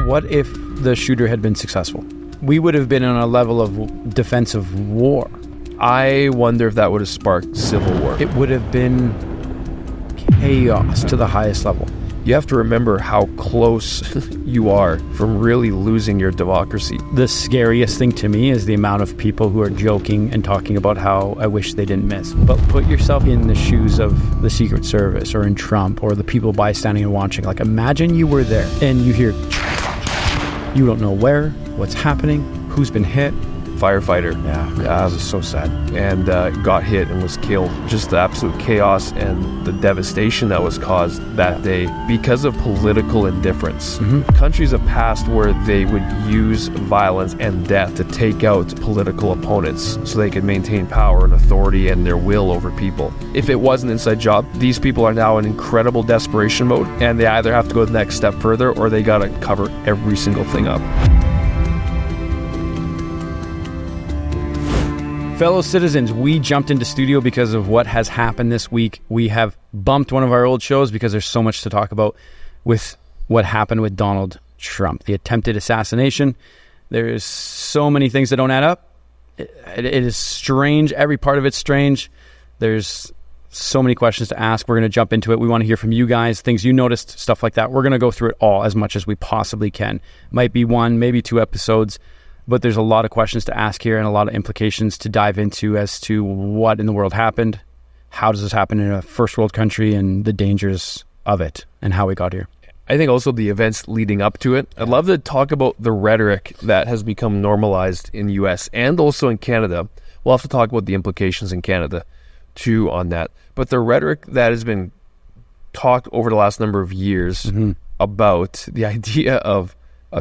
What if the shooter had been successful? We would have been on a level of defensive war. I wonder if that would have sparked civil war. It would have been chaos to the highest level. You have to remember how close you are from really losing your democracy. The scariest thing to me is the amount of people who are joking and talking about how I wish they didn't miss. But put yourself in the shoes of the Secret Service or in Trump or the people bystanding and watching. Like, imagine you were there and you hear, you don't know where, what's happening, who's been hit. Firefighter. Yeah, that was so sad. And got hit and was killed. Just the absolute chaos and the devastation that was caused that day because of political indifference. Countries have passed where they would use violence and death to take out political opponents so they could maintain power and authority and their will over people. If it was an inside job, these people are now in incredible desperation mode, and they either have to go the next step further or they gotta cover every single thing up. Fellow citizens, we jumped into studio because of what has happened this week. We have bumped one of our old shows because there's so much to talk about with what happened with Donald Trump, the attempted assassination. There's so many things that don't add up. It is strange. Every part of it's strange. There's so many questions to ask. We're going to jump into it. We want to hear from you guys, things you noticed, stuff like that. We're going to go through it all as much as we possibly can. Might be one, maybe two episodes. But there's a lot of questions to ask here and a lot of implications to dive into as to what in the world happened, how does this happen in a first world country, and the dangers of it and how we got here. I think also the events leading up to it. I'd love to talk about the rhetoric that has become normalized in the US and also in Canada. We'll have to talk about the implications in Canada too on that. But the rhetoric that has been talked over the last number of years about the idea of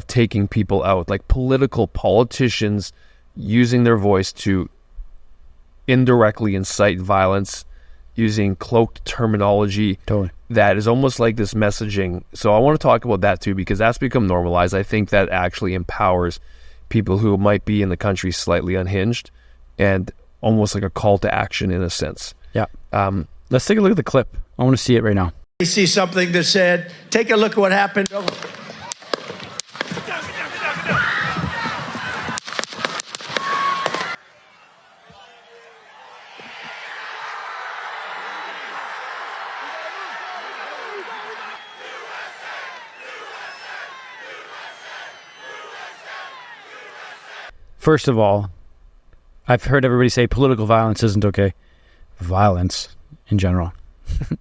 taking people out, like politicians using their voice to indirectly incite violence, using cloaked terminology. Totally. That is almost like this messaging. So I want to talk about that too, because that's become normalized. I think that actually empowers people who might be in the country slightly unhinged and almost like a call to action in a sense. Yeah. Let's take a look at the clip. I want to see it right now. We see something that said, take a look at what happened. First of all, I've heard everybody say political violence isn't okay. Violence in general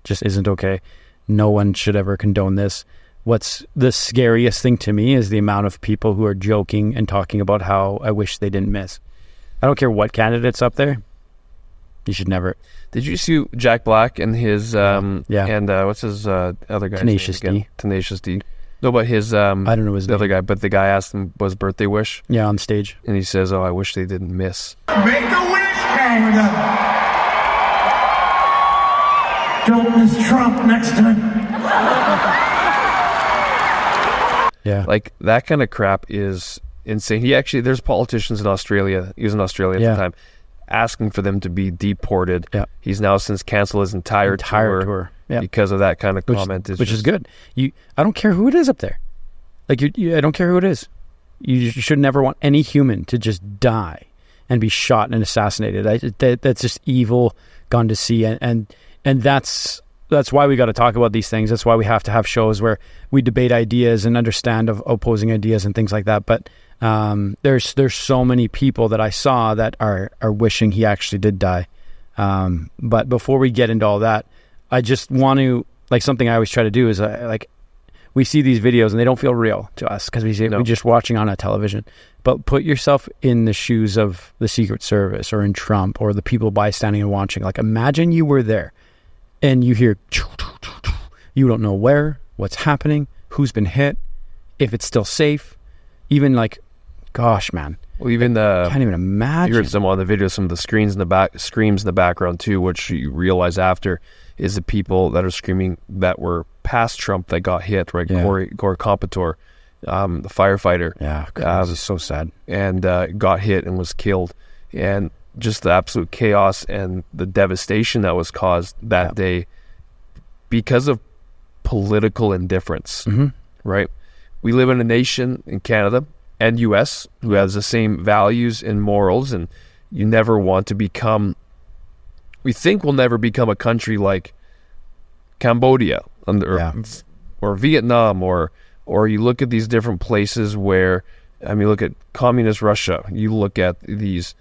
just isn't okay. No one should ever condone this. What's the scariest thing to me is the amount of people who are joking and talking about how I wish they didn't miss. I don't care what candidate's up there. You should never. Did you see Jack Black and his and what's his other guy? Tenacious D. Tenacious D. No, but his I don't know his name. other guy. But the guy asked him what his birthday wish. Yeah, on stage, and he says, "Oh, I wish they didn't miss." Make a wish, Canada. Don't miss Trump next time. Yeah, like that kind of crap is insane. There's politicians in Australia. He was in Australia at the time, asking for them to be deported. Yeah. He's now since canceled his entire tour. Because of that kind of comment, which is good. I don't care who it is up there. Like I don't care who it is. You should never want any human to just die and be shot and assassinated. That's just evil gone to see, and that's why we got to talk about these things. That's why we have to have shows where we debate ideas and understand of opposing ideas and things like that. But there's so many people that I saw that are wishing he actually did die. But before we get into all that, I just want to, like, something I always try to do is we see these videos and they don't feel real to us because we're just watching on a television. But put yourself in the shoes of the Secret Service or in Trump or the people bystanding and watching. Like, imagine you were there and you hear, you don't know where, what's happening, who's been hit, if it's still safe. Even like, gosh, man. Well, even I can't even imagine. You heard some on the video, some of the screams in the background too, which you realize after is the people that are screaming that were past Trump that got hit, right? Yeah. Gore Competor, the firefighter. Yeah, this is so sad. And got hit and was killed. And just the absolute chaos and the devastation that was caused that day because of political indifference, right? we live in a nation in Canada and US who has the same values and morals, and you never want to become, we think we'll never become a country like Cambodia or Vietnam, or you look at these different places where, I mean, look at communist Russia, you look at these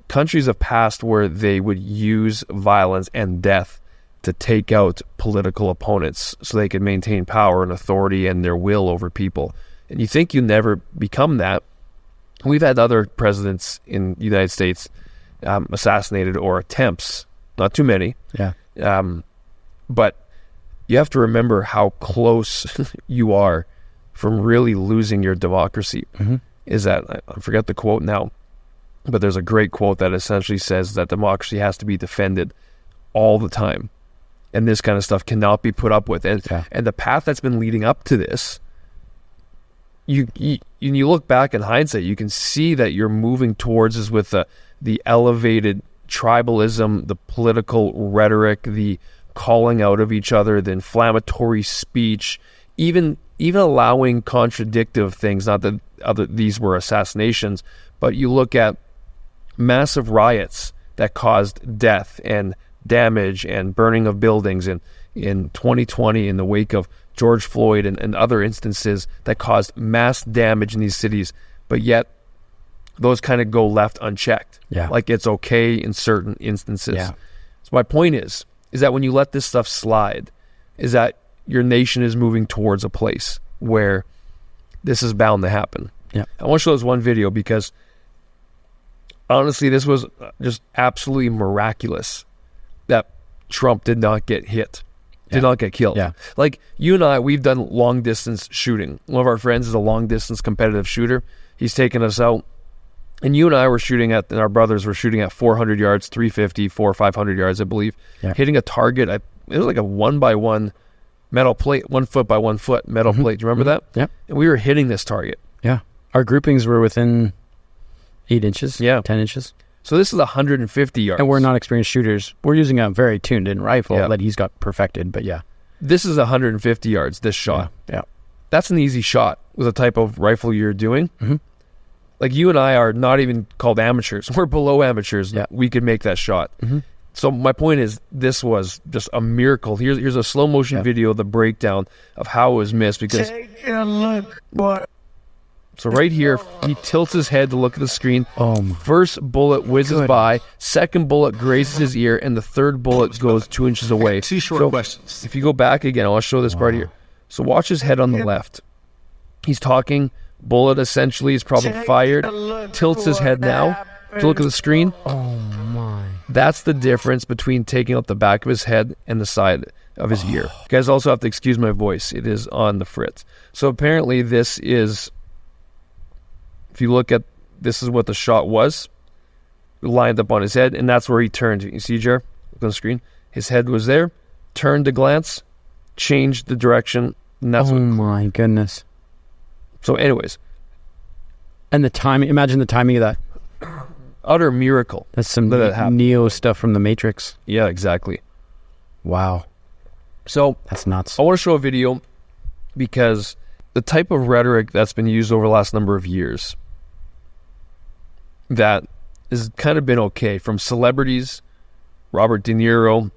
countries of past where they would use violence and death to take out political opponents so they could maintain power and authority and their will over people. And you think you never become that. We've had other presidents in the United States assassinated, or attempts, not too many. Yeah. But you have to remember how close you are from really losing your democracy. Is that, I forget the quote now, but there's a great quote that essentially says that democracy has to be defended all the time. And this kind of stuff cannot be put up with. And the path that's been leading up to this, you look back in hindsight, you can see that you're moving towards this with the elevated tribalism, the political rhetoric, the calling out of each other, the inflammatory speech, even allowing contradictive things. Not that these were assassinations, but you look at massive riots that caused death and damage and burning of buildings in 2020 in the wake of George Floyd and other instances that caused mass damage in these cities, but yet those kind of go left unchecked. Like it's okay in certain instances. So my point is that when you let this stuff slide, is that your nation is moving towards a place where this is bound to happen. I want to show this one video because honestly, this was just absolutely miraculous that Trump did not get hit, did not get killed. Like you and I, we've done long distance shooting. One of our friends is a long distance competitive shooter. He's taken us out, and you and I were shooting and our brothers were shooting at 400 yards, 350, 400, 500 yards, I believe, hitting a target. It was like a 1x1 metal plate, 1 foot by 1 foot metal plate. Do you remember that? And we were hitting this target. Our groupings were within 8 inches, 10 inches. So this is 150 yards. And we're not experienced shooters. We're using a very tuned-in rifle that he's got perfected, but This is 150 yards, this shot. That's an easy shot with the type of rifle you're doing. Like you and I are not even called amateurs. We're below amateurs. We could make that shot. So my point is, this was just a miracle. Here's a slow motion video of the breakdown of how it was missed. Because Take a look, boy. So right here, he tilts his head to look at the screen. First bullet whizzes by, second bullet grazes his ear, and the third bullet goes 2 inches away. 2 short questions. If you go back again, I'll show this part here. So watch his head on the left. He's talking. Bullet essentially is probably fired. Tilts his head now to look at the screen. That's the difference between taking out the back of his head and the side of his ear. You guys also have to excuse my voice. It is on the fritz. So apparently this is... If you look at, this is what the shot was, lined up on his head, and that's where he turned. You see, Jer? Look on the screen. His head was there, turned to glance, changed the direction, and that's my goodness. So anyways. And the timing, imagine the timing of that. Utter miracle. That's some Neo stuff from the Matrix. Yeah, exactly. Wow. So that's nuts. I want to show a video because the type of rhetoric that's been used over the last number of years that has kind of been okay, from celebrities, Robert De Niro,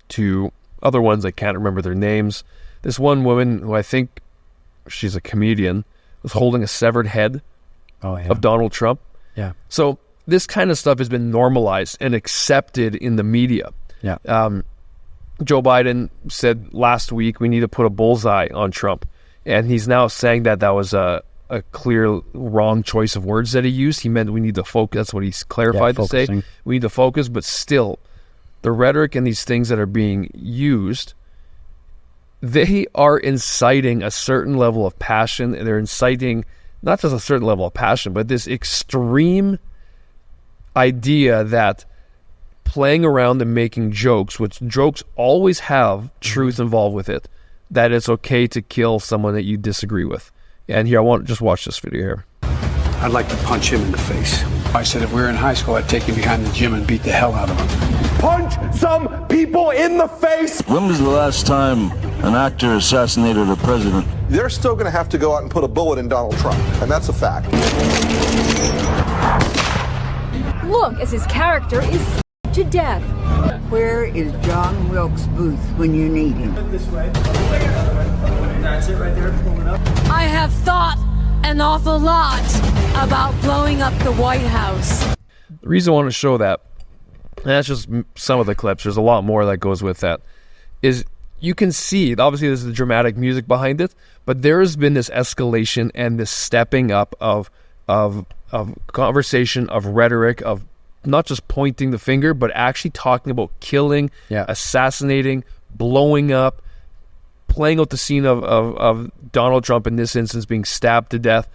to other ones I can't remember their names. This one woman, who I think she's a comedian, was holding a severed head of Donald Trump. So this kind of stuff has been normalized and accepted in the media. Joe Biden said last week we need to put a bullseye on Trump. And he's now saying that was a clear wrong choice of words that he used. He meant we need to focus. That's what he's clarified to say. We need to focus, but still, the rhetoric and these things that are being used, they are inciting a certain level of passion. And they're inciting not just a certain level of passion, but this extreme idea that playing around and making jokes, which jokes always have truth involved with it, that it's okay to kill someone that you disagree with. And here, I want to just watch this video here. I'd like to punch him in the face. I said if we were in high school, I'd take him behind the gym and beat the hell out of him. Punch some people in the face! When was the last time an actor assassinated a president? They're still going to have to go out and put a bullet in Donald Trump, and that's a fact. Look, as his character is to death. Where is John Wilkes Booth when you need him? That's it right there. Pull it up. I have thought an awful lot about blowing up the White House. The reason I want to show that, and that's just some of the clips, there's a lot more that goes with that, is you can see, obviously there's the dramatic music behind it, but there has been this escalation and this stepping up of conversation, of rhetoric, of not just pointing the finger, but actually talking about killing, assassinating, blowing up, playing out the scene of Donald Trump in this instance being stabbed to death.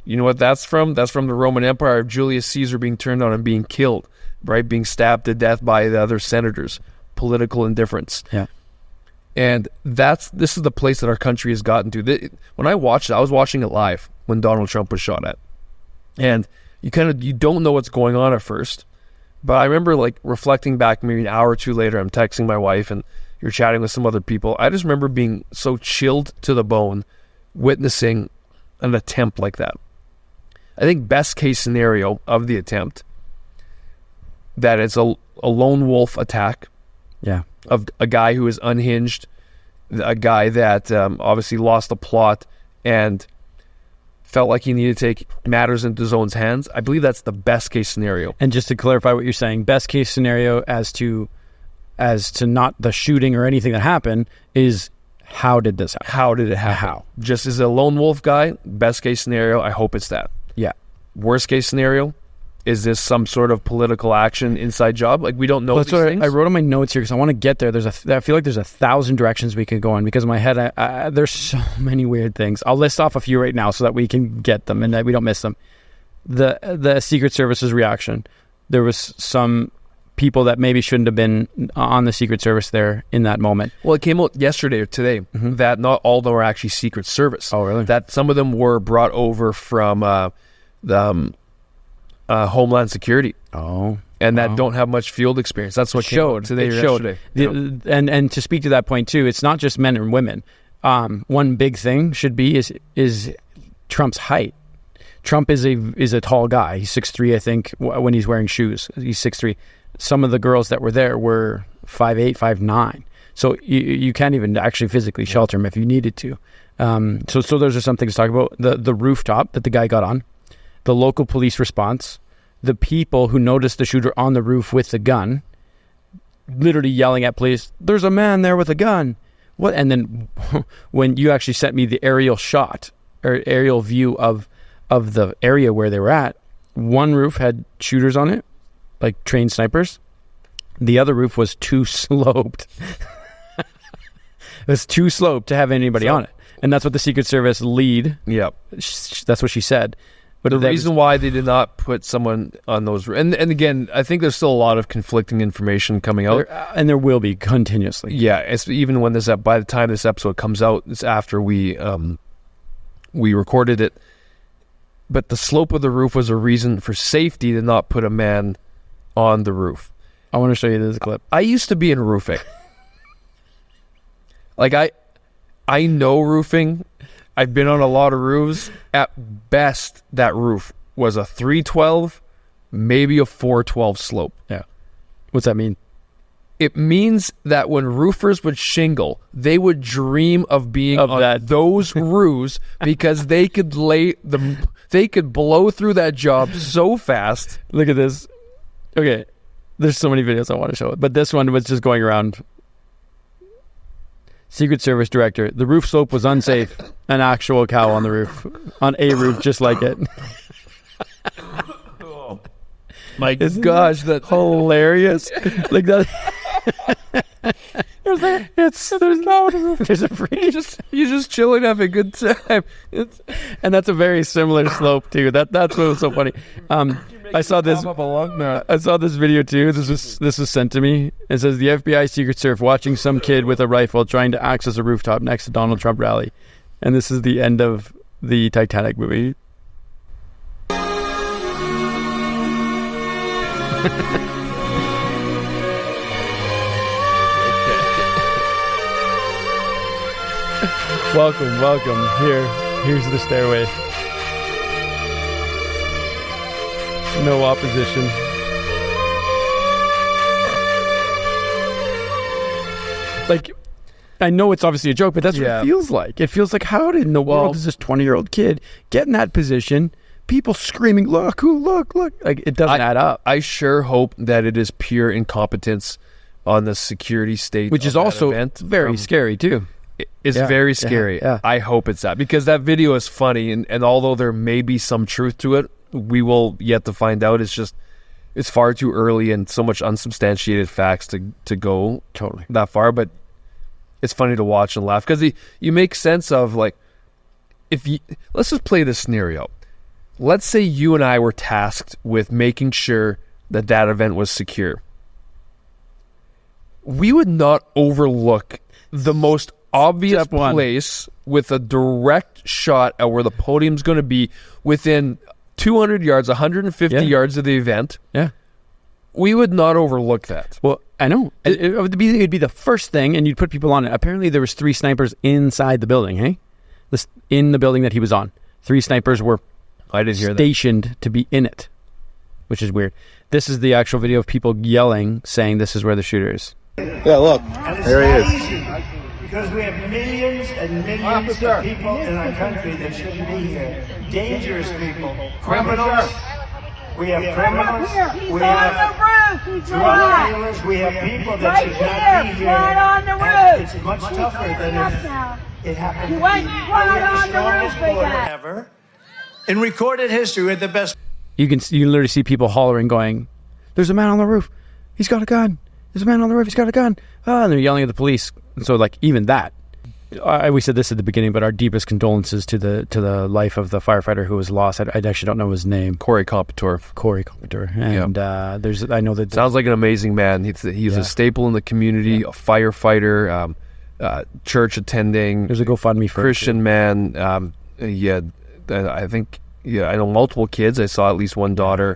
You know what that's from? That's from the Roman Empire of Julius Caesar being turned on and being killed, right? Being stabbed to death by the other senators. Political indifference. Yeah. And this is the place that our country has gotten to. When I watched it, I was watching it live when Donald Trump was shot at. And you don't know what's going on at first. But I remember like reflecting back maybe an hour or two later, I'm texting my wife and you're chatting with some other people. I just remember being so chilled to the bone witnessing an attempt like that. I think best case scenario of the attempt, that it's a lone wolf attack. Yeah. Of a guy who is unhinged, a guy that obviously lost the plot and felt like he needed to take matters into his own hands. I believe that's the best case scenario. And just to clarify what you're saying, best case scenario as to not the shooting or anything that happened is, how did this happen? How did it happen? How? Just as a lone wolf guy, best case scenario, I hope it's that. Yeah. Worst case scenario, is this some sort of political action, inside job? Like, we don't know these things. I wrote on my notes here because I want to get there. I feel like there's 1,000 directions we could go in because in my head, there's so many weird things. I'll list off a few right now so that we can get them and that we don't miss them. The Secret Service's reaction. There was some people that maybe shouldn't have been on the Secret Service there in that moment. Well, it came out yesterday or today that not all of them were actually Secret Service. Oh, really? That some of them were brought over from the Homeland Security. Oh. And that don't have much field experience. That's what showed today or yesterday. And to speak to that point too, it's not just men and women. One big thing should be is Trump's height. Trump is a tall guy. He's 6'3", I think, when he's wearing shoes. He's 6'3". Some of the girls that were there were 5'8", 5'9". So you can't even actually physically shelter him if you needed to. So those are some things to talk about. The rooftop that the guy got on, the local police response, the people who noticed the shooter on the roof with the gun, literally yelling at police, "There's a man there with a gun." What? And then when you actually sent me the aerial shot or aerial view of the area where they were at, one roof had shooters on it, like trained snipers. The other roof was too sloped. It was too sloped to have anybody on it. And that's what the Secret Service lead. Yep. That's what she said. But the reason why they did not put someone on those, and again, I think there's still a lot of conflicting information coming out, and there will be continuously. Yeah, it's even when by the time this episode comes out, it's after we recorded it. But the slope of the roof was a reason for safety to not put a man on the roof. I want to show you this clip. I used to be in roofing. Like I know roofing. I've been on a lot of roofs. At best, that roof was a 312, maybe a 412 slope. Yeah. What's that mean? It means that when roofers would shingle, they would dream of being on those roofs because they could blow through that job so fast. Look at this. Okay. There's so many videos I want to show it, but this one was just going around. Secret Service director, the roof slope was unsafe. An actual cow on the roof, on a roof just like it. Oh, my gosh, that's hilarious. Like that. There's a breeze. You're just chilling, having a good time. And that's a very similar slope too. That's what was so funny. I saw this video too. This was sent to me. It says the FBI Secret Service watching some kid with a rifle trying to access a rooftop next to Donald Trump rally. And this is the end of the Titanic movie. Welcome. Here's the stairway. No opposition. Like, I know it's obviously a joke, but that's what it feels like. It feels like, how did in the world does this 20-year-old kid get in that position? People screaming, look. Like, it doesn't add up. I sure hope that it is pure incompetence on the security state, which is also very scary too. It's very scary. Yeah. I hope it's that, because that video is funny, and although there may be some truth to it, we will yet to find out. It's far too early and so much unsubstantiated facts to go totally that far. But it's funny to watch and laugh, because you make sense of, like, let's just play this scenario. Let's say you and I were tasked with making sure that event was secure. We would not overlook the most obvious place with a direct shot at where the podium's going to be within 200 yards, 150 yards of the event. Yeah. We would not overlook that. Well, I know. It would be the first thing, and you'd put people on it. Apparently there was 3 snipers inside the building, hey? In the building that he was on. 3 snipers were stationed to be in it, which is weird. This is the actual video of people yelling, saying this is where the shooter is. Yeah, look. There he is. Because we have millions and millions of people in our country that shouldn't be here. Dangerous people. Criminals. We have criminals. We have drug dealers. We have people that should not be here. And it's much tougher than if it happened to me. We're the strongest border ever. In recorded history, we're the best. You can literally see people hollering, going, "There's a man on the roof. He's got a gun. There's a man on the roof. He's got a gun." And they're yelling at the police. And so, like, even that, we said this at the beginning, but our deepest condolences to the life of the firefighter who was lost. I actually don't know his name. Corey Competor. And I know that sounds like an amazing man. He's a staple in the community, a firefighter, church attending. There's a GoFundMe for Christian man. I think. Yeah, I know multiple kids. I saw at least one daughter.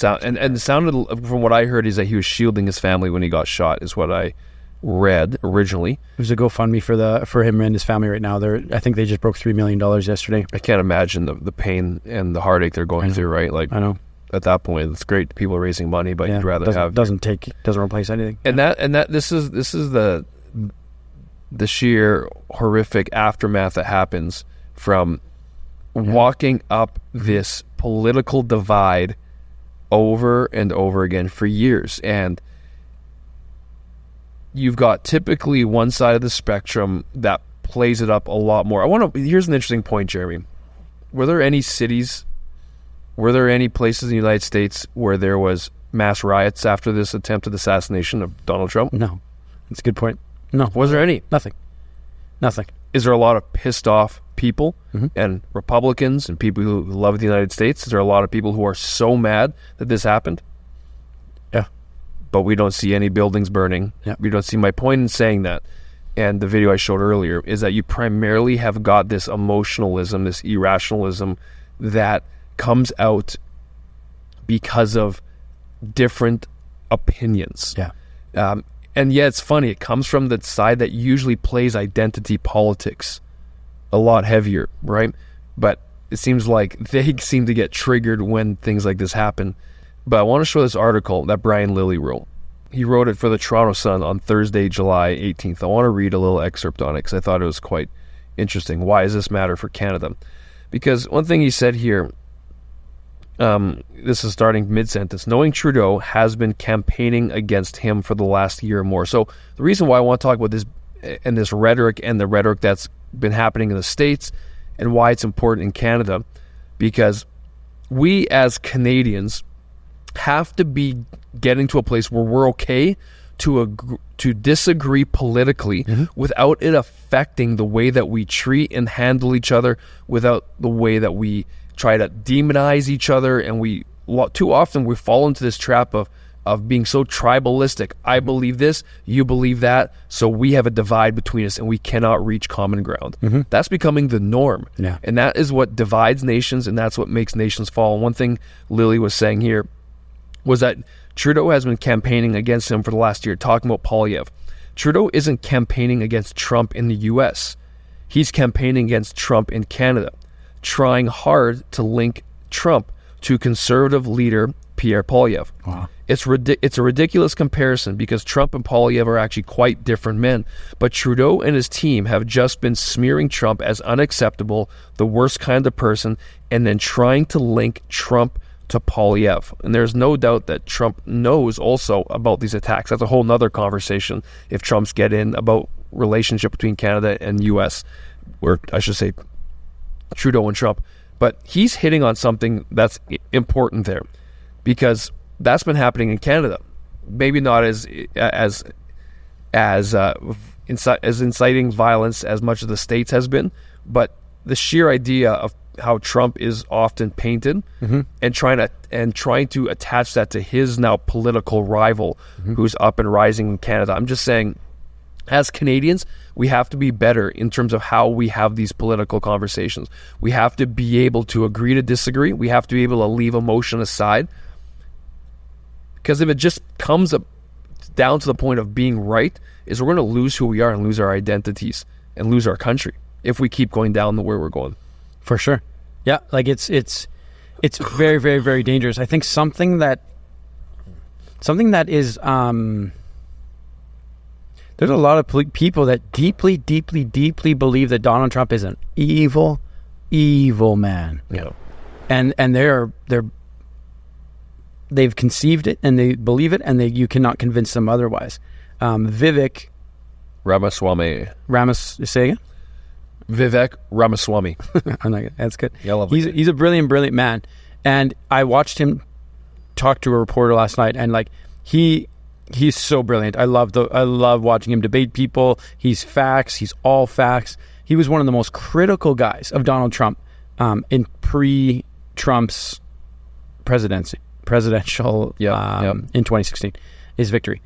And it sounded, from what I heard, is that he was shielding his family when he got shot, is what I read originally. There's a GoFundMe for him and his family right now. I think they just broke $3 million yesterday. I can't imagine the pain and the heartache they're going through, right? Like, I know. At that point, it's great people are raising money, but you'd rather doesn't replace anything. And this is the sheer horrific aftermath that happens from walking up this political divide over and over again for years. And you've got typically one side of the spectrum that plays it up a lot more. Here's an interesting point, Jeremy. Were there any places in the United States where there was mass riots after this attempted assassination of Donald Trump? No. That's a good point. No. Was there any? Nothing. Is there a lot of pissed off people and Republicans and people who love the United States? Is there a lot of people who are so mad that this happened? Yeah. But we don't see any buildings burning. Yeah. We don't see. My point in saying that, and the video I showed earlier, is that you primarily have got this emotionalism, this irrationalism that comes out because of different opinions. Yeah. And yeah, it's funny. It comes from the side that usually plays identity politics a lot heavier, right? But it seems like they seem to get triggered when things like this happen. But I want to show this article that Brian Lilly wrote. He wrote it for the Toronto Sun on Thursday, July 18th. I want to read a little excerpt on it because I thought it was quite interesting. Why does this matter for Canada? Because one thing he said here, this is starting mid-sentence, knowing Trudeau has been campaigning against him for the last year or more. So the reason why I want to talk about this and this rhetoric and the rhetoric that's been happening in the States and why it's important in Canada, because we as Canadians have to be getting to a place where we're okay to disagree politically without it affecting the way that we treat and handle each other, without the way that we try to demonize each other. And too often we fall into this trap of being so tribalistic. I believe this, you believe that, so we have a divide between us and we cannot reach common ground. That's becoming the norm. Yeah. And that is what divides nations, and that's what makes nations fall. And one thing Lily was saying here was that Trudeau has been campaigning against him for the last year, talking about Polyev. Trudeau isn't campaigning against Trump in the U.S. He's campaigning against Trump in Canada, trying hard to link Trump to conservative leader Pierre Poilievre. Wow. It's a ridiculous comparison because Trump and Poilievre are actually quite different men. But Trudeau and his team have just been smearing Trump as unacceptable, the worst kind of person, and then trying to link Trump to Poilievre. And there's no doubt that Trump knows also about these attacks. That's a whole nother conversation if Trump's get in about relationship between Canada and U.S., or I should say Trudeau and Trump. But he's hitting on something that's important there, because that's been happening in Canada. Maybe not as inciting violence as much as the States has been, but the sheer idea of how Trump is often painted and trying to attach that to his now political rival who's up and rising in Canada. I'm just saying, as Canadians, we have to be better in terms of how we have these political conversations. We have to be able to agree to disagree. We have to be able to leave emotion aside. Because if it just comes up down to the point of being right, is we're going to lose who we are and lose our identities and lose our country if we keep going down the way we're going. For sure. Yeah, like it's very, very, very dangerous. I think something that is there's a lot of people that deeply, deeply, deeply believe that Donald Trump is an evil, evil man. Yeah. And they've conceived it and they believe it, and you cannot convince them otherwise. Vivek Ramaswamy. Say again? Vivek Ramaswamy. That's good. Yeah, I love it. He's a brilliant, brilliant man. And I watched him talk to a reporter last night, and like he's so brilliant. I love watching him debate people. He's facts. He's all facts. He was one of the most critical guys of Donald Trump in pre-Trump's presidential in 2016, his victory.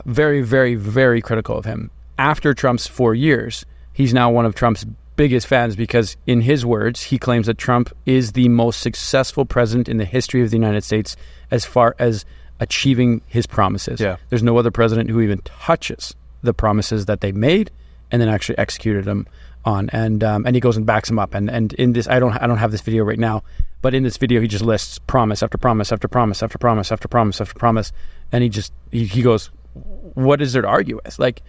Very, very, very critical of him. After Trump's 4 years, he's now one of Trump's biggest fans because, in his words, he claims that Trump is the most successful president in the history of the United States as far as achieving his promises. Yeah. There's no other president who even touches the promises that they made and then actually executed them on. And he goes and backs them up. And in this, I don't have this video right now, but in this video, he just lists promise after promise after promise after promise after promise after promise. And he goes, what is there to argue with? Like,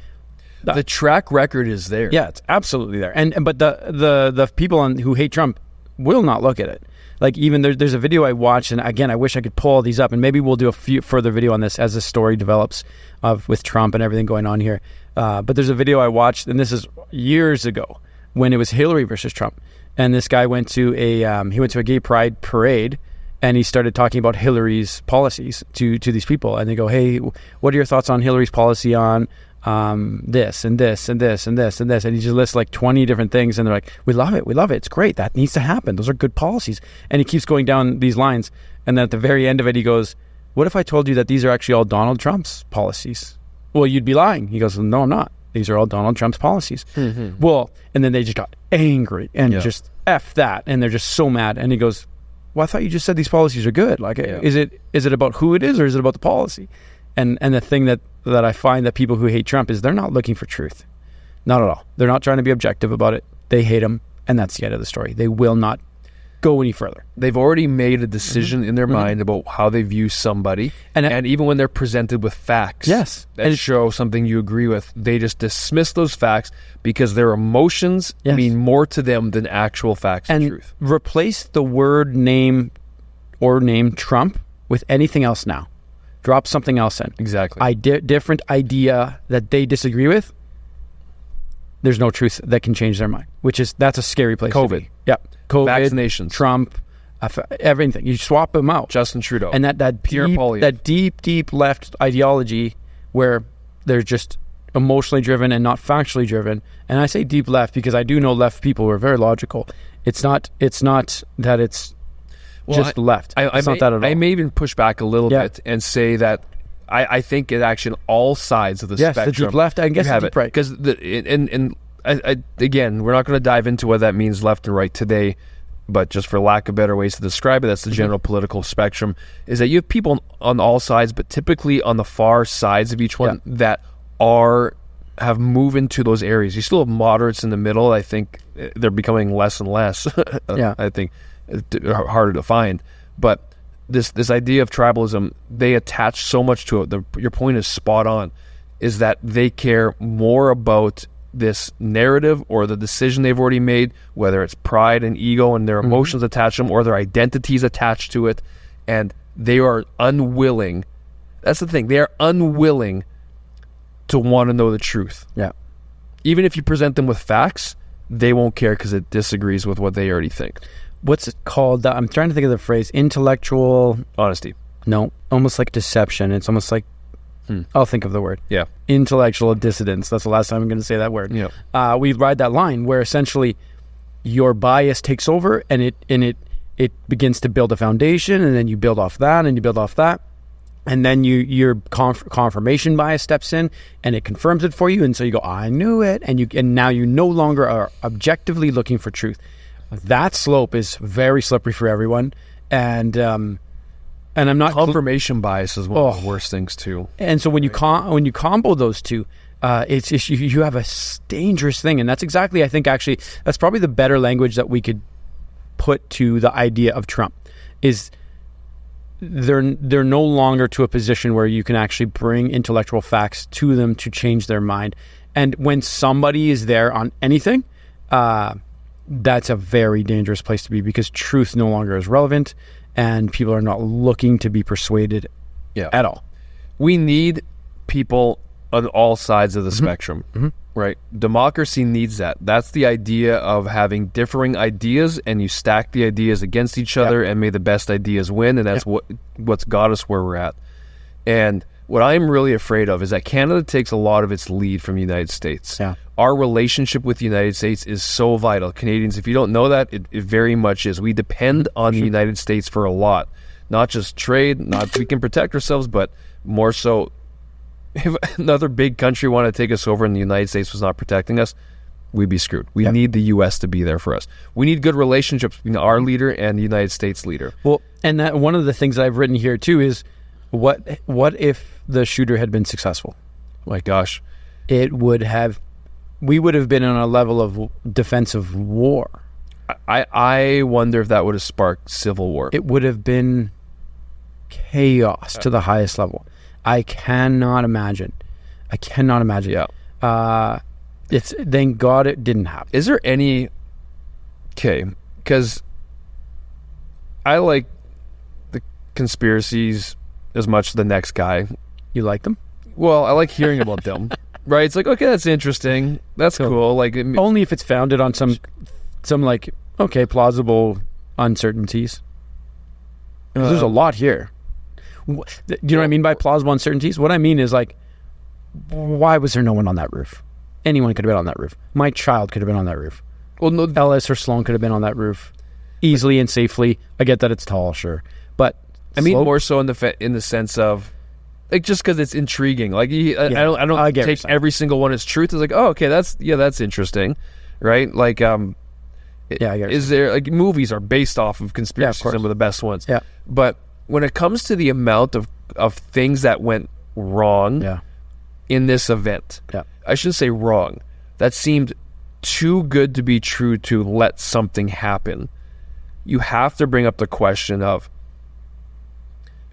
the track record is there. Yeah, it's absolutely there. But the people who hate Trump will not look at it. Like, even there's a video I watched, and again, I wish I could pull all these up, and maybe we'll do a few further video on this as the story develops with Trump and everything going on here. But there's a video I watched, and this is years ago when it was Hillary versus Trump, and this guy went to a gay pride parade, and he started talking about Hillary's policies to these people, and they go, "Hey, what are your thoughts on Hillary's policy on this and this and this and this and this?" And he just lists like 20 different things, and they're like, we love it, it's great, that needs to happen, those are good policies. And he keeps going down these lines, and then at the very end of it he goes, what if I told you that these are actually all Donald Trump's policies? Well, you'd be lying. He goes, no, I'm not. These are all Donald Trump's policies. Well, and then they just got angry and just F that, and they're just so mad. And he goes, well, I thought you just said these policies are good. Like, is it about who it is, or is it about the policy? And the thing that I find that people who hate Trump is they're not looking for truth. Not at all. They're not trying to be objective about it. They hate him, and that's the end of the story. They will not go any further. They've already made a decision in their mind about how they view somebody, and even when they're presented with facts that show something you agree with, they just dismiss those facts because their emotions mean more to them than actual facts and truth. Replace the word name Trump with anything else now. Drop something else in. Exactly. Different idea that they disagree with. There's no truth that can change their mind, that's a scary place to be. Yep. COVID, vaccinations, Trump, everything. You swap them out. Justin Trudeau. And that deep left ideology where they're just emotionally driven and not factually driven. And I say deep left because I do know left people who are very logical. It's not that it's just left. It's not that at all. I may even push back a little bit and say that I think it actually on all sides of the spectrum. Yes, the deep left, I guess the deep right. Because again, we're not going to dive into what that means left and right today. but just for lack of better ways to describe it, that's the general political spectrum, is that you have people on all sides, but typically on the far sides of each one that have moved into those areas. You still have moderates in the middle. I think they're becoming less and less. I think harder to find. But this idea of tribalism, they attach so much to it. Your point is spot on, is that they care more about this narrative or the decision they've already made, whether it's pride and ego and their emotions attached to them or their identities attached to it, and they are unwilling. That's the thing. They are unwilling to want to know the truth. Yeah. Even if you present them with facts, they won't care because it disagrees with what they already think. What's it called? I'm trying to think of the phrase. Intellectual honesty. No, almost like deception. It's almost like I'll think of the word. Yeah. Intellectual dissidence. That's the last time I'm going to say that word. Yeah. We ride that line where essentially your bias takes over and it begins to build a foundation, and then you build off that and you build off that. And then your confirmation bias steps in and it confirms it for you. And so you go, I knew it. And now you no longer are objectively looking for truth. That slope is very slippery for everyone. And I'm not confirmation bias is one of the worst things too. And so when you combo those two, it's you have a dangerous thing. And that's exactly, I think, actually, that's probably the better language that we could put to the idea of Trump is they're no longer to a position where you can actually bring intellectual facts to them to change their mind. And when somebody is there on anything, that's a very dangerous place to be, because truth no longer is relevant and people are not looking to be persuaded at all. We need people on all sides of the spectrum, right? Democracy needs that. That's the idea of having differing ideas, and you stack the ideas against each other, and may the best ideas win, and that's what's got us where we're at. And what I'm really afraid of is that Canada takes a lot of its lead from the United States. Yeah. Our relationship with the United States is so vital. Canadians, if you don't know that, it very much is. We depend on the United States for a lot. Not just trade, not we can protect ourselves, but more so if another big country wanted to take us over and the United States was not protecting us, we'd be screwed. We need the U.S. to be there for us. We need good relationships between our leader and the United States leader. Well, and that one of the things I've written here too is what if the shooter had been successful? My gosh. We would have been on a level of defensive war. I wonder if that would have sparked civil war. It would have been chaos to the highest level. I cannot imagine. Yeah. It's thank God it didn't happen. Is there any... Okay, because I like the conspiracies as much as the next guy. You like them? Well, I like hearing about them. Right? It's like, okay, that's interesting. That's cool. Like only if it's founded on some like, okay, plausible uncertainties. There's a lot here. Do you know what I mean by plausible uncertainties? What I mean is, like, why was there no one on that roof? Anyone could have been on that roof. My child could have been on that roof. Well, no, Ellis or Sloan could have been on that roof easily and safely. I get that it's tall, sure, but I mean more so in the sense of, like, just because it's intriguing. Like, I don't take every single one as truth. It's like, oh, okay, that's interesting, right? Like, I get is there, like, movies are based off of conspiracy, some of the best ones. Yeah, but when it comes to the amount of things that went wrong in this event, I shouldn't say wrong, that seemed too good to be true to let something happen. You have to bring up the question of,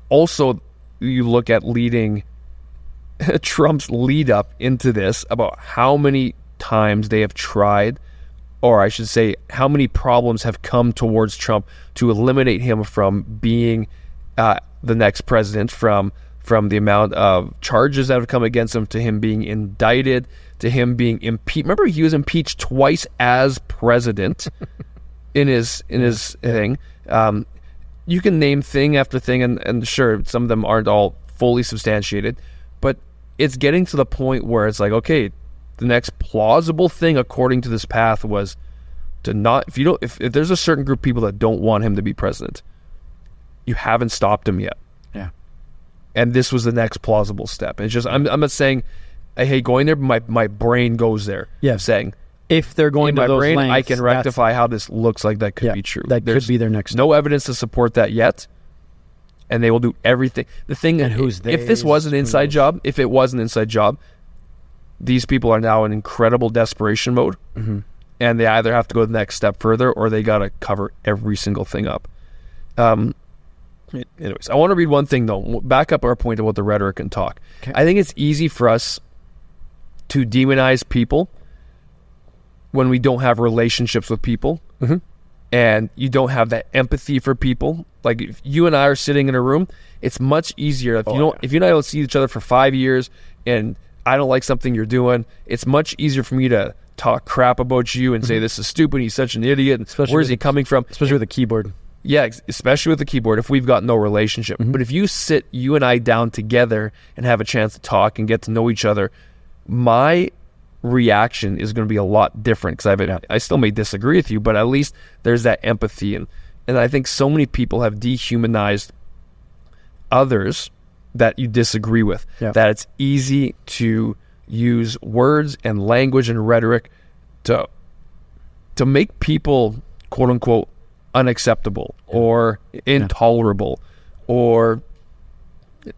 also, you look at leading Trump's lead up into this, about how many times they have tried, or I should say how many problems have come towards Trump to eliminate him from being the next president, from the amount of charges that have come against him, to him being indicted, to him being impeached. Remember, he was impeached twice as president in his thing. You can name thing after thing, and sure, some of them aren't all fully substantiated, but it's getting to the point where it's like, okay, the next plausible thing according to this path was to not, if there's a certain group of people that don't want him to be president, you haven't stopped him yet. Yeah. And this was the next plausible step. It's just, I'm not saying I hate going there, but my brain goes there. Yeah. Saying, if they're going in to my those brain, lengths, I can rectify how this looks like that could be true. That There's could be their next. no evidence to support that yet, and they will do everything. The thing, And who's if this was an inside job, these people are now in incredible desperation mode, and they either have to go the next step further or they got to cover every single thing up. Anyways, I want to read one thing though. Back up our point about the rhetoric and talk. Okay. I think it's easy for us to demonize people when we don't have relationships with people, and you don't have that empathy for people. Like if you and I are sitting in a room, it's much easier if if you and I don't see each other for 5 years and I don't like something you're doing, it's much easier for me to talk crap about you and say this is stupid, he's such an idiot, and where's he coming from? Especially with a keyboard. Yeah, especially with the keyboard if we've got no relationship. But if you sit you and I down together and have a chance to talk and get to know each other, my reaction is going to be a lot different because I still may disagree with you, but at least there's that empathy. And I think so many people have dehumanized others that you disagree with, that it's easy to use words and language and rhetoric to make people, quote unquote, unacceptable or intolerable or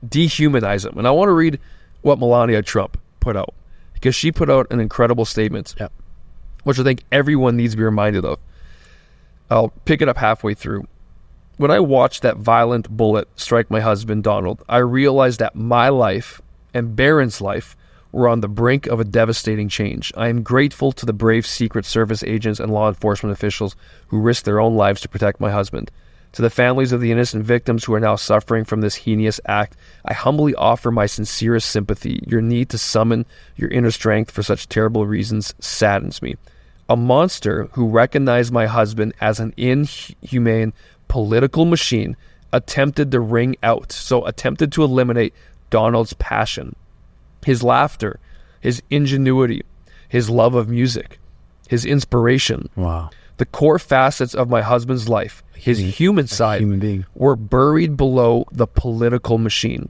dehumanize them. And I want to read what Melania Trump put out, because she put out an incredible statement, which I think everyone needs to be reminded of. I'll pick it up halfway through. When I watched that violent bullet strike my husband, Donald, I realized that my life and Barron's life were on the brink of a devastating change. I am grateful to the brave Secret Service agents and law enforcement officials who risked their own lives to protect my husband. To the families of the innocent victims who are now suffering from this heinous act, I humbly offer my sincerest sympathy. Your need to summon your inner strength for such terrible reasons saddens me. A monster who recognized my husband as an inhumane political machine attempted to attempted to eliminate Donald's passion, his laughter, his ingenuity, his love of music, his inspiration. Wow. The core facets of my husband's life, his human side, were buried below the political machine.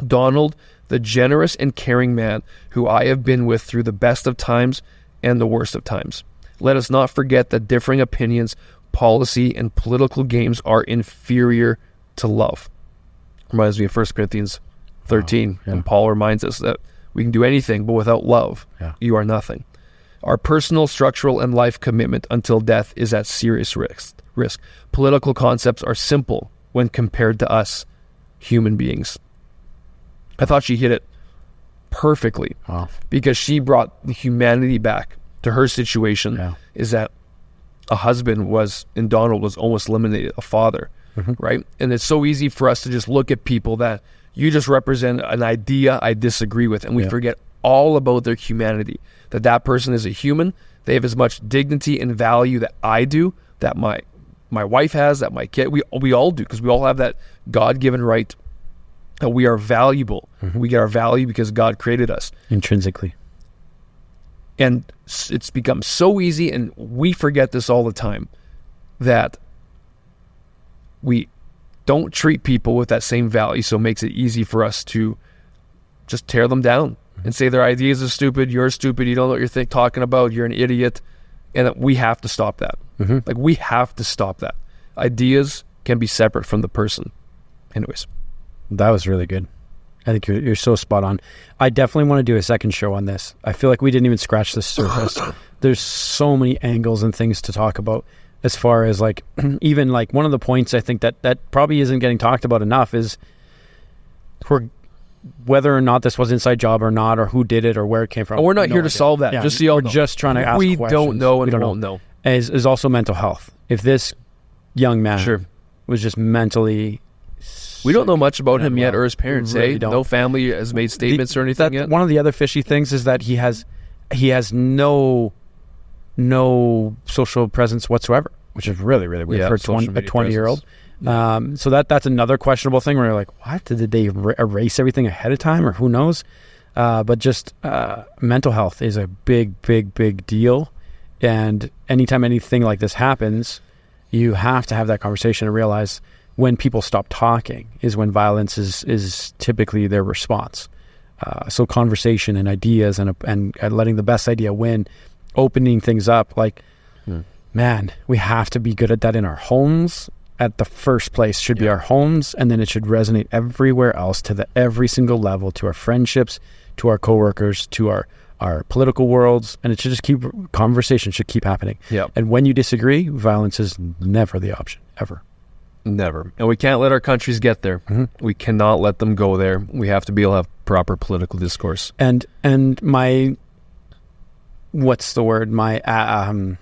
Donald, the generous and caring man who I have been with through the best of times and the worst of times. Let us not forget that differing opinions, policy, and political games are inferior to love. Reminds me of 1 Corinthians 13, and Paul reminds us that we can do anything, but without love, you are nothing. Our personal, structural, and life commitment until death is at serious risk. Political concepts are simple when compared to us, human beings. I thought she hit it perfectly, because she brought the humanity back to her situation. Is that a husband in Donald was almost eliminated, a father, right? And it's so easy for us to just look at people that you just represent an idea I disagree with, and we forget all about their humanity, that person is a human. They have as much dignity and value that I do, that my wife has, that my kid, we all do, because we all have that God-given right that we are valuable. We get our value because God created us. Intrinsically. And it's become so easy, and we forget this all the time, that we don't treat people with that same value, so it makes it easy for us to just tear them down and say their ideas are stupid, you're stupid, you don't know what you're talking about, you're an idiot. And we have to stop that. Like, we have to stop that. Ideas can be separate from the person. Anyways. That was really good. I think you're so spot on. I definitely want to do a second show on this. I feel like we didn't even scratch the surface. There's so many angles and things to talk about, as far as like, even like one of the points I think that probably isn't getting talked about enough is whether or not this was inside job or not, or who did it or where it came from. We're not here to solve that. Just so y'all know. We're just trying to ask questions. We don't know and won't know. Is also mental health. If this young man was just mentally... We don't know much about him yet, or his parents. Really no family has made statements or anything yet. One of the other fishy things is that he has no social presence whatsoever, which is really, really weird for a 20-year-old. So that's another questionable thing where you're like, what? Did they erase everything ahead of time, or who knows? But just mental health is a big, big, big deal. And anytime anything like this happens, you have to have that conversation and realize when people stop talking is when violence is typically their response. So conversation and ideas and letting the best idea win. opening things up. Like, man, we have to be good at that in our homes. At the first place should be our homes, and then it should resonate everywhere else, to every single level, to our friendships, to our coworkers, to our political worlds, and it should just conversation should keep happening. Yeah. And when you disagree, violence is never the option, ever. Never. And we can't let our countries get there. We cannot let them go there. We have to be able to have proper political discourse. And my, what's the word? My I don't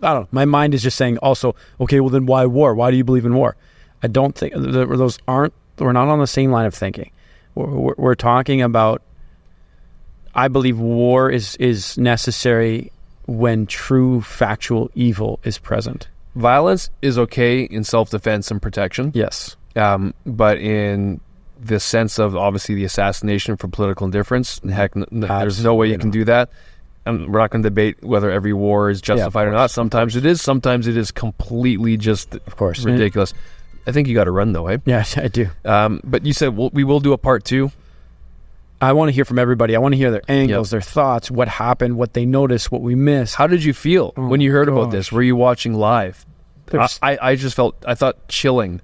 know. My mind is just saying also, okay, well then why war? Why do you believe in war? I don't think we're not on the same line of thinking. We're talking about, I believe war is necessary when true factual evil is present. Violence is okay in self-defense and protection. Yes. But in the sense of obviously the assassination for political indifference, heck, there's no way you can do that. And we're not going to debate whether every war is justified or not. Sometimes it is. Sometimes it is completely just, of course, ridiculous. I think you got to run though, eh? Yeah, I do. But you said we will do a part 2. I want to hear from everybody. I want to hear their angles, their thoughts, what happened, what they noticed, what we missed. How did you feel when you heard about this? Were you watching live? I thought chilling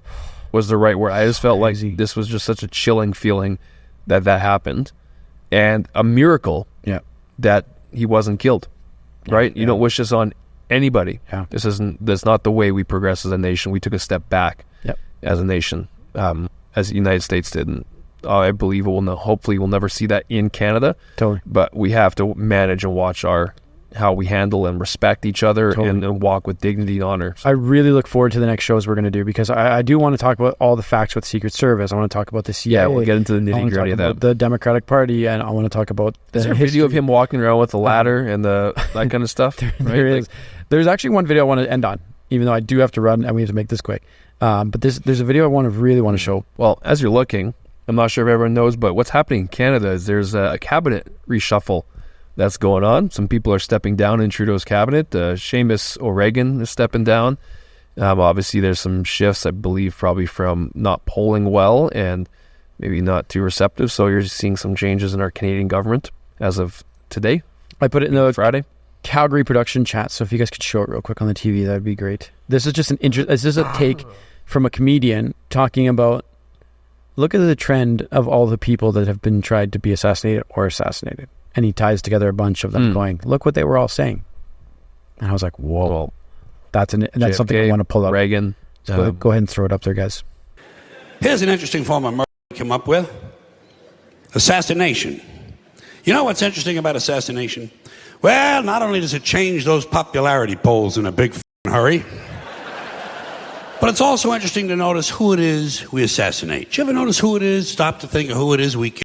was the right word. I just felt like this was just such a chilling feeling that happened, and a miracle that he wasn't killed. Right? You don't wish this on anybody. Yeah. That's not the way we progress as a nation. We took a step back as a nation, as the United States did. And I believe hopefully we'll never see that in Canada. Totally. But we have to manage and watch how we handle and respect each other and walk with dignity and honor. I really look forward to the next shows we're going to do, because I do want to talk about all the facts with Secret Service. I want to talk about the CIA. Yeah, we'll get into the nitty-gritty of that. The Democratic Party, and I want to talk about the history. Video of him walking around with the ladder and that kind of stuff? There is. There's actually one video I want to end on, even though I do have to run and we have to make this quick. But there's a video I really want to show. Well, as you're looking, I'm not sure if everyone knows, but what's happening in Canada is there's a cabinet reshuffle that's going on. Some people are stepping down in Trudeau's cabinet. Seamus O'Regan is stepping down. Obviously, there's some shifts, I believe, probably from not polling well and maybe not too receptive. So you're seeing some changes in our Canadian government as of today. I put it in the Friday Calgary production chat, so if you guys could show it real quick on the TV, that'd be great. This is just this is a take from a comedian talking about, look at the trend of all the people that have been tried to be assassinated or assassinated. And he ties together a bunch of them going, look what they were all saying. And I was like, whoa. Well, that's JFK, something I want to pull up. Reagan. So go ahead and throw it up there, guys. Here's an interesting form of murder we came up with. Assassination. You know what's interesting about assassination? Well, not only does it change those popularity polls in a big hurry, but it's also interesting to notice who it is we assassinate. Do you ever notice who it is? Stop to think of who it is we kill.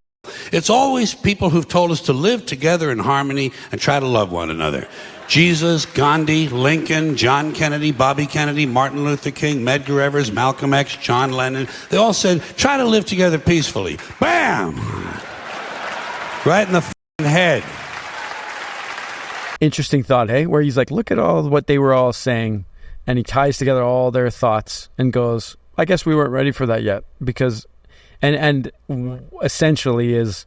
It's always people who've told us to live together in harmony and try to love one another. Jesus, Gandhi, Lincoln, John Kennedy, Bobby Kennedy, Martin Luther King, Medgar Evers, Malcolm X, John Lennon. They all said, try to live together peacefully. Bam! Right in the head. Interesting thought, hey? Where he's like, look at all what they were all saying. And he ties together all their thoughts and goes, I guess we weren't ready for that yet. Because... And essentially is,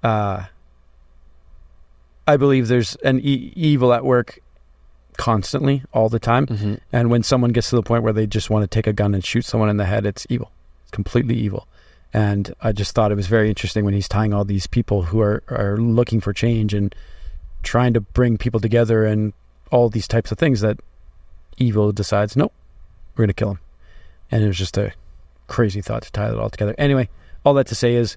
I believe there's an evil at work constantly, all the time. Mm-hmm. And when someone gets to the point where they just want to take a gun and shoot someone in the head, it's evil. It's completely evil. And I just thought it was very interesting when he's tying all these people who are looking for change and trying to bring people together and all these types of things, that evil decides, nope, we're going to kill him. And it was just a crazy thought to tie it all together. Anyway, all that to say is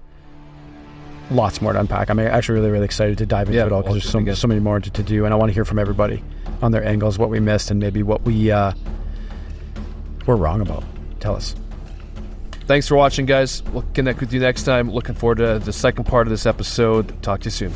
lots more to unpack. I'm actually really, really excited to dive into it all, because there's so many more to do, and I want to hear from everybody on their angles, what we missed, and maybe what we're wrong about. Tell us. Thanks for watching, guys. We'll connect with you next time. Looking forward to the second part of this episode. Talk to you soon.